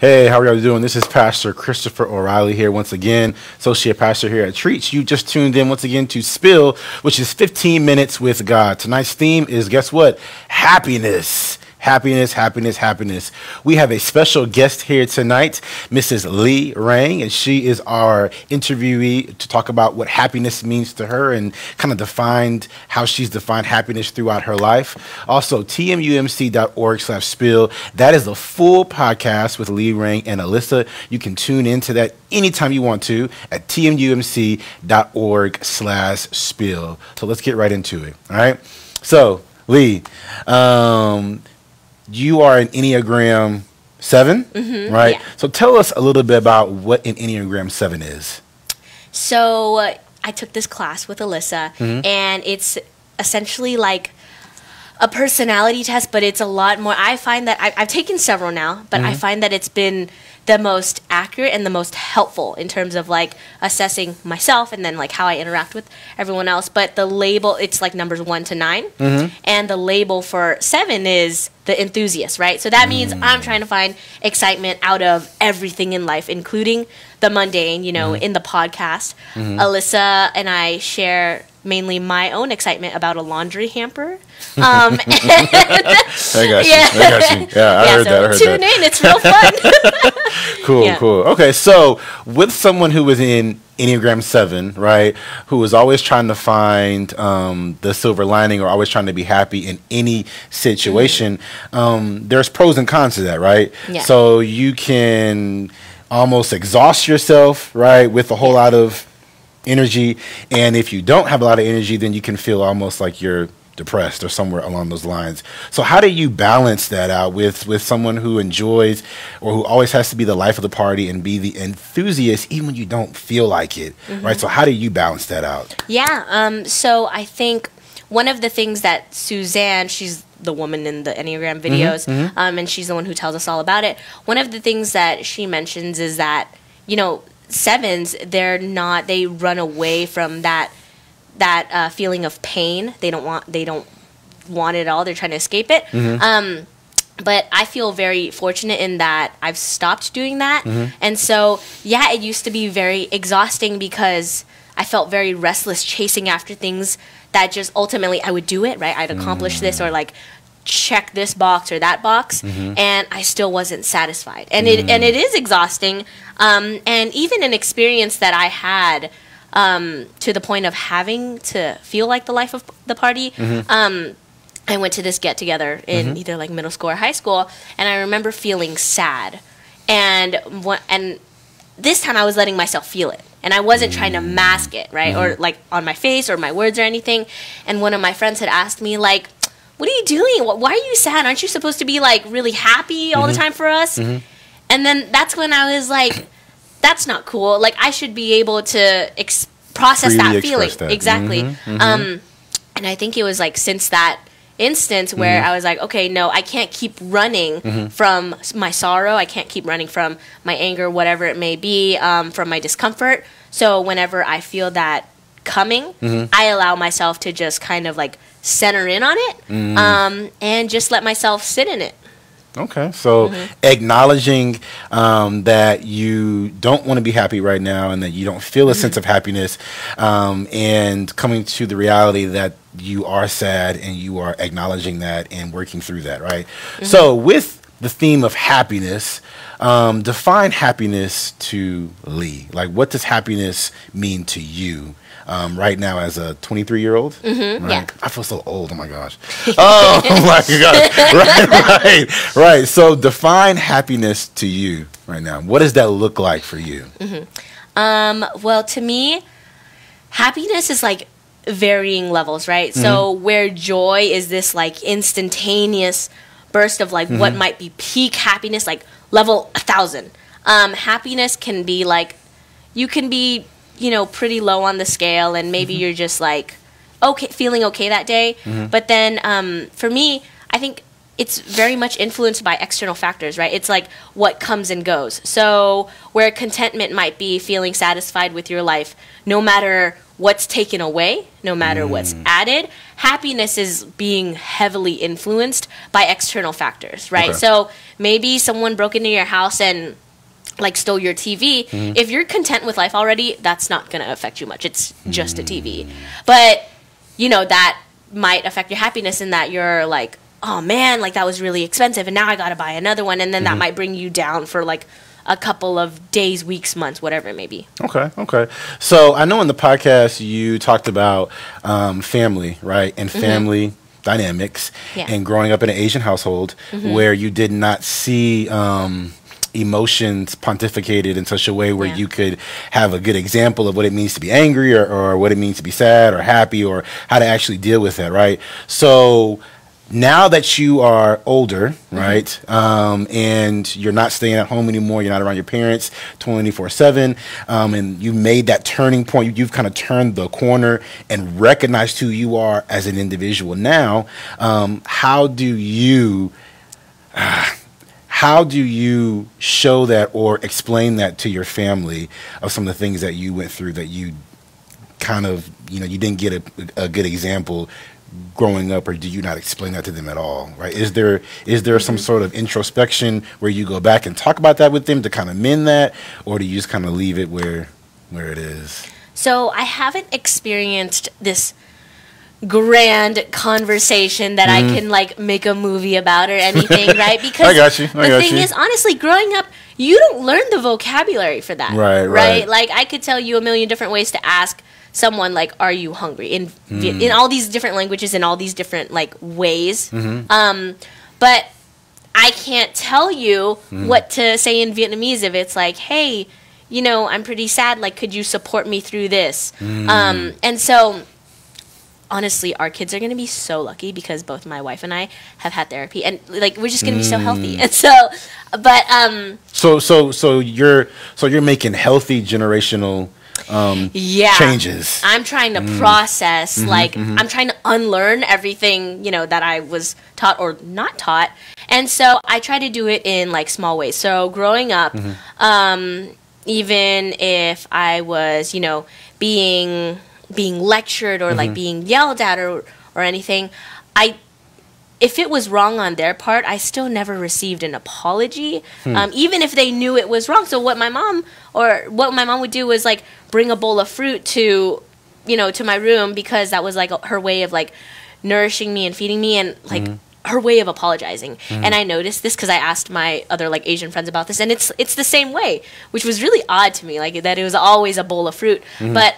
Hey, how are y'all doing? This is Pastor Christopher O'Reilly here once again, Associate Pastor here at Trietsch. You just tuned in once again to Spill, which is 15 Minutes with God. Tonight's theme is, guess what? Happiness. Happiness, happiness, happiness. We have a special guest here tonight, Mrs. Reing, and she is our interviewee to talk about what happiness means to her and kind of how she's defined happiness throughout her life. Also, tmumc.org/spill. That is the full podcast with Reing and Alyssa. You can tune into that anytime you want to at tmumc.org/spill. So let's get right into it. All right. So, Lee, you are an Enneagram 7, right? Yeah. So tell us a little bit about what an Enneagram 7 is. So I took this class with Alyssa, and it's essentially like a personality test, but it's a lot more. I find that I've taken several now, but I find that it's been the most accurate and the most helpful in terms of like assessing myself and then like how I interact with everyone else. But the label, it's like numbers 1 to 9, and the label for 7 is the enthusiast, right? So that means I'm trying to find excitement out of everything in life, including the mundane. You know, in the podcast, Alyssa and I share mainly my own excitement about a laundry hamper. I got you. I got you. Yeah, I heard that. Tune in. It's real fun. Cool. Okay, so with someone who was in Enneagram 7, right, who is always trying to find the silver lining or always trying to be happy in any situation, there's pros and cons to that, right? Yeah. So you can almost exhaust yourself, right, with a whole lot of energy, and if you don't have a lot of energy, then you can feel almost like you're depressed or somewhere along those lines. So how do you balance that out with someone who enjoys or who always has to be the life of the party and be the enthusiast even when you don't feel like it, right? So how do you balance that out? Yeah, so I think one of the things that Suzanne, she's the woman in the Enneagram videos, and she's the one who tells us all about it. One of the things that she mentions is that, you know, 7s, they run away from that feeling of pain. They don't want it all. They're trying to escape it. But I feel very fortunate in that I've stopped doing that. And so, yeah, it used to be very exhausting because I felt very restless chasing after things that just ultimately I would do it, right? I'd accomplish this or like check this box or that box, and I still wasn't satisfied. And it is exhausting. And even an experience that I had to the point of having to feel like the life of the party. I went to this get-together in either like middle school or high school, and I remember feeling sad. And this time I was letting myself feel it. And I wasn't trying to mask it, right? Or like on my face or my words or anything. And one of my friends had asked me like, what are you doing? Why are you sad? Aren't you supposed to be like really happy all the time for us? And then that's when I was like, that's not cool. Like I should be able to process that feeling. Exactly. And I think it was like since that instance where I was like, okay, no, I can't keep running from my sorrow. I can't keep running from my anger, whatever it may be, from my discomfort. So whenever I feel that coming, I allow myself to just kind of like center in on it and just let myself sit in it. Okay, so acknowledging that you don't want to be happy right now and that you don't feel a sense of happiness, and coming to the reality that you are sad and you are acknowledging that and working through that, right? So with the theme of happiness, define happiness to Lee. Like, what does happiness mean to you right now as a 23-year-old? Right? Yeah. I feel so old. Oh, my gosh. Oh, my gosh. Right. So define happiness to you right now. What does that look like for you? Well, to me, happiness is like varying levels, right? So where joy is this like instantaneous burst of like what might be peak happiness, like level 1,000. Happiness can be like, you can be, you know, pretty low on the scale and maybe you're just like, okay, feeling okay that day. But then for me, I think it's very much influenced by external factors, right? It's like what comes and goes. So where contentment might be feeling satisfied with your life, no matter what's taken away, no matter what's added. Happiness is being heavily influenced by external factors, right? Okay. So maybe someone broke into your house and like stole your TV. If you're content with life already, that's not going to affect you much. It's just a TV. But, you know, that might affect your happiness in that you're like, oh man, like that was really expensive and now I got to buy another one. And then that might bring you down for like a couple of days, weeks, months, whatever it may be. Okay. So I know in the podcast you talked about family, right? And family dynamics and growing up in an Asian household where you did not see emotions pontificated in such a way where you could have a good example of what it means to be angry or what it means to be sad or happy or how to actually deal with that, right? So now that you are older, right, and you're not staying at home anymore, you're not around your parents 24/7, and you made that turning point, you've kind of turned the corner and recognized who you are as an individual now, how do you show that or explain that to your family of some of the things that you went through that you kind of, you know, you didn't get a good example growing up, or do you not explain that to them at all, right? Is there some sort of introspection where you go back and talk about that with them to kind of mend that, or do you just kind of leave it where it is? So I haven't experienced this grand conversation that I can like make a movie about or anything, right? Because I got you. The thing is, honestly, growing up, you don't learn the vocabulary for that, right? Like I could tell you a million different ways to ask someone, like, are you hungry, in all these different languages, in all these different like ways, but I can't tell you what to say in Vietnamese if it's like, hey, you know, I'm pretty sad, like, could you support me through this? And so honestly, our kids are going to be so lucky because both my wife and I have had therapy, and like we're just going to be so healthy. And so, but so you're making healthy generational changes. I'm trying to process, like I'm trying to unlearn everything, you know, that I was taught or not taught. And so I try to do it in like small ways. So growing up, even if I was, you know, being lectured or like being yelled at or anything, if it was wrong on their part, I still never received an apology, even if they knew it was wrong. So what my mom would do was like bring a bowl of fruit to, you know, to my room, because that was like her way of like nourishing me and feeding me, and like her way of apologizing. And I noticed this because I asked my other like Asian friends about this, and it's the same way, which was really odd to me, like that it was always a bowl of fruit. But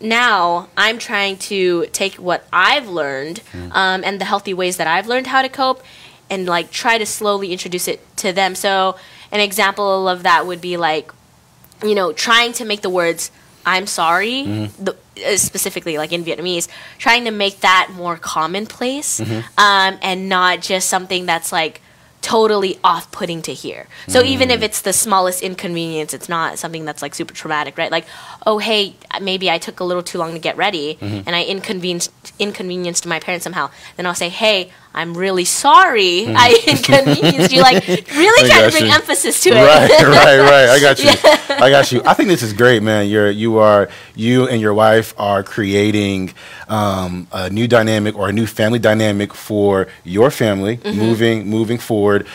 now I'm trying to take what I've learned and the healthy ways that I've learned how to cope, and like try to slowly introduce it to them. So an example of that would be like, you know, trying to make the words I'm sorry, specifically like in Vietnamese, trying to make that more commonplace, and not just something that's like totally off-putting to hear. So even if it's the smallest inconvenience, it's not something that's like super traumatic, right? Like, oh hey, maybe I took a little too long to get ready and I inconvenienced my parents somehow. Then I'll say, hey, I'm really sorry I inconvenienced you. Like, really trying to bring emphasis to it. Right. I got you. I got you. I think this is great, man. You and your wife are creating a new dynamic, or a new family dynamic for your family, moving forward,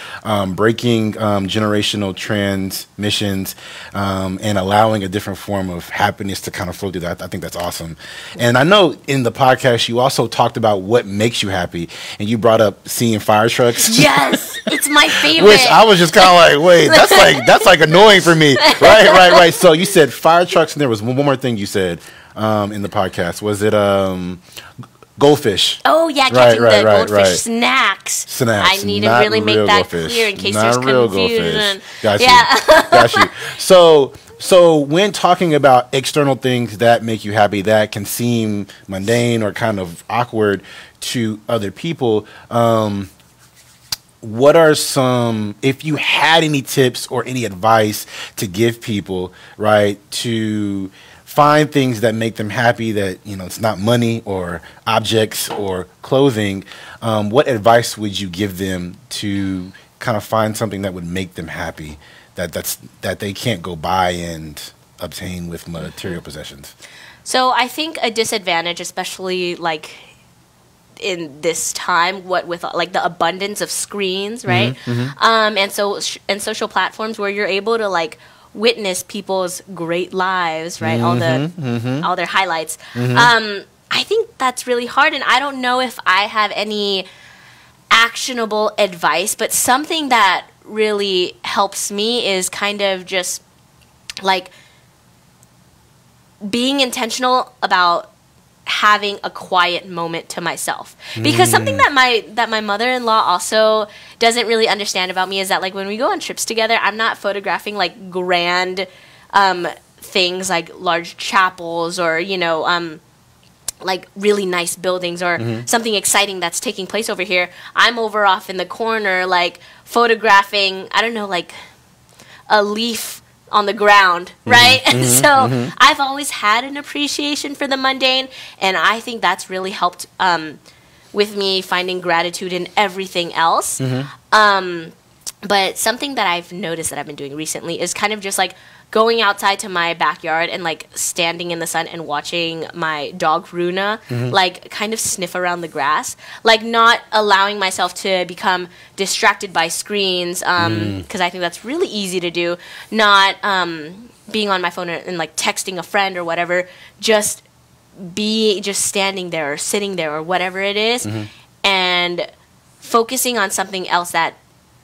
breaking generational transmissions, and allowing a different form of happiness to kind of flow through that. I think that's awesome. And I know in the podcast you also talked about what makes you happy, and you brought up seeing fire trucks. Yes, it's my favorite. Which I was just kind of like, wait, that's like annoying for me. Right. So you said fire trucks, and there was one more thing you said in the podcast. Was it goldfish? Oh yeah, catching the goldfish snacks. I need to really make that clear in case there's confusion. Got you. So when talking about external things that make you happy that can seem mundane or kind of awkward to other people, what are some, if you had any tips or any advice to give people, right, to find things that make them happy, that, you know, it's not money or objects or clothing, what advice would you give them to kind of find something that would make them happy, that they can't go buy and obtain with material possessions? So I think a disadvantage, especially like in this time, what with like the abundance of screens, right? And social platforms where you're able to like witness people's great lives, right? All their highlights. I think that's really hard, and I don't know if I have any actionable advice, but something that really helps me is kind of just like being intentional about having a quiet moment to myself. Because something that my mother-in-law also doesn't really understand about me is that like when we go on trips together, I'm not photographing like grand things like large chapels or like really nice buildings or something exciting that's taking place over here. I'm over off in the corner like photographing, I don't know, like a leaf on the ground, right? And so I've always had an appreciation for the mundane, and I think that's really helped with me finding gratitude in everything else. But something that I've noticed that I've been doing recently is kind of just like going outside to my backyard and like standing in the sun and watching my dog Runa like kind of sniff around the grass, like not allowing myself to become distracted by screens because I think that's really easy to do, not being on my phone and like texting a friend or whatever, just standing there or sitting there or whatever it is, and focusing on something else that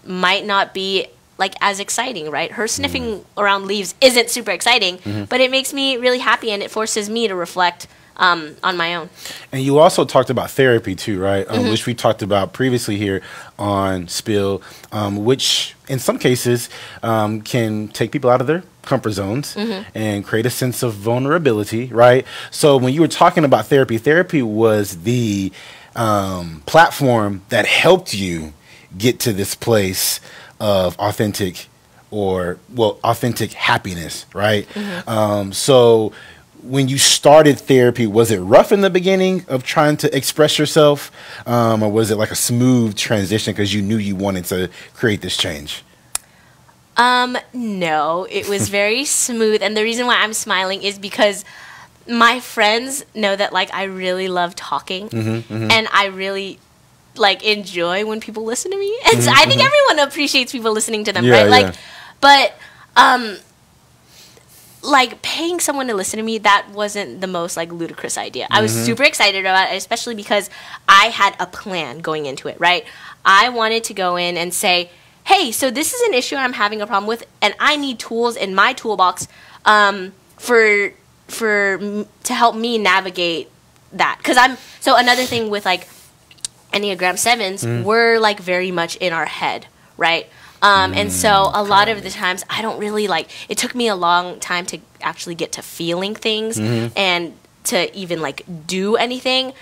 might not be like as exciting, right? Her sniffing around leaves isn't super exciting, but it makes me really happy and it forces me to reflect on my own. And you also talked about therapy too, right? Which we talked about previously here on Spill, which in some cases can take people out of their comfort zones and create a sense of vulnerability, right? So when you were talking about therapy, therapy was the platform that helped you get to this place of authentic happiness, right? So when you started therapy, was it rough in the beginning of trying to express yourself, or was it like a smooth transition because you knew you wanted to create this change? No, it was very smooth, and the reason why I'm smiling is because my friends know that like I really love talking, and I really like enjoy when people listen to me, and so I think everyone appreciates people listening to them, right? Like, but like paying someone to listen to me, that wasn't the most like ludicrous idea. I was super excited about it, especially because I had a plan going into it, right? I wanted to go in and say, hey, so this is an issue I'm having a problem with, and I need tools in my toolbox to help me navigate that. Because another thing with like Enneagram 7s, we're like very much in our head, right? And so a lot of the times I don't really like, it took me a long time to actually get to feeling things and to even like do anything.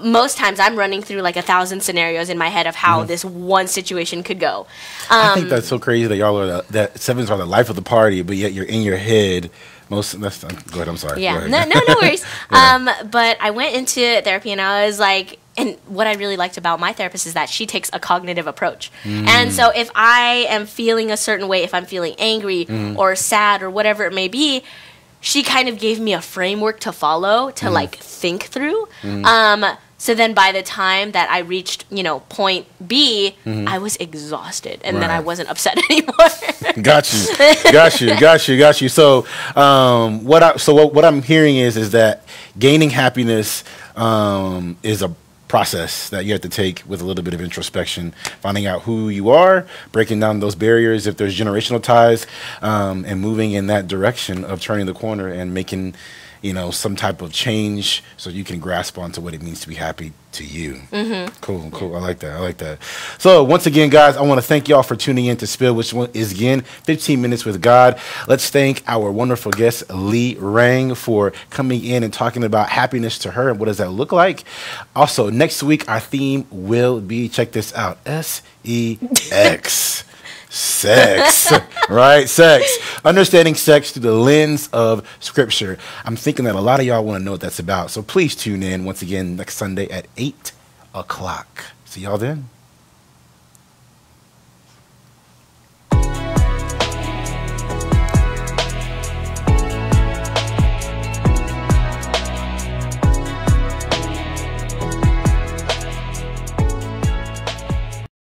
Most times I'm running through like 1,000 scenarios in my head of how this one situation could go. I think that's so crazy that y'all are that 7s are the life of the party, but yet you're in your head. Go ahead, I'm sorry. Yeah, no worries. But I went into therapy and I was like, and what I really liked about my therapist is that she takes a cognitive approach. And so if I am feeling a certain way, if I'm feeling angry or sad or whatever it may be, she kind of gave me a framework to follow to like think through. So then by the time that I reached, point B, I was exhausted, and then I wasn't upset anymore. Got you. So what I'm hearing is that gaining happiness is a process that you have to take with a little bit of introspection, finding out who you are, breaking down those barriers if there's generational ties, and moving in that direction of turning the corner and making some type of change so you can grasp onto what it means to be happy to you. Cool. I like that. So once again, guys, I want to thank y'all for tuning in to Spill, which is again 15 Minutes with God. Let's thank our wonderful guest, Reing, for coming in and talking about happiness to her and what does that look like. Also, next week, our theme will be, check this out, SEX. Sex, right? Sex. Understanding sex through the lens of Scripture. I'm thinking that a lot of y'all want to know what that's about. So please tune in once again next Sunday at 8 o'clock. See y'all then.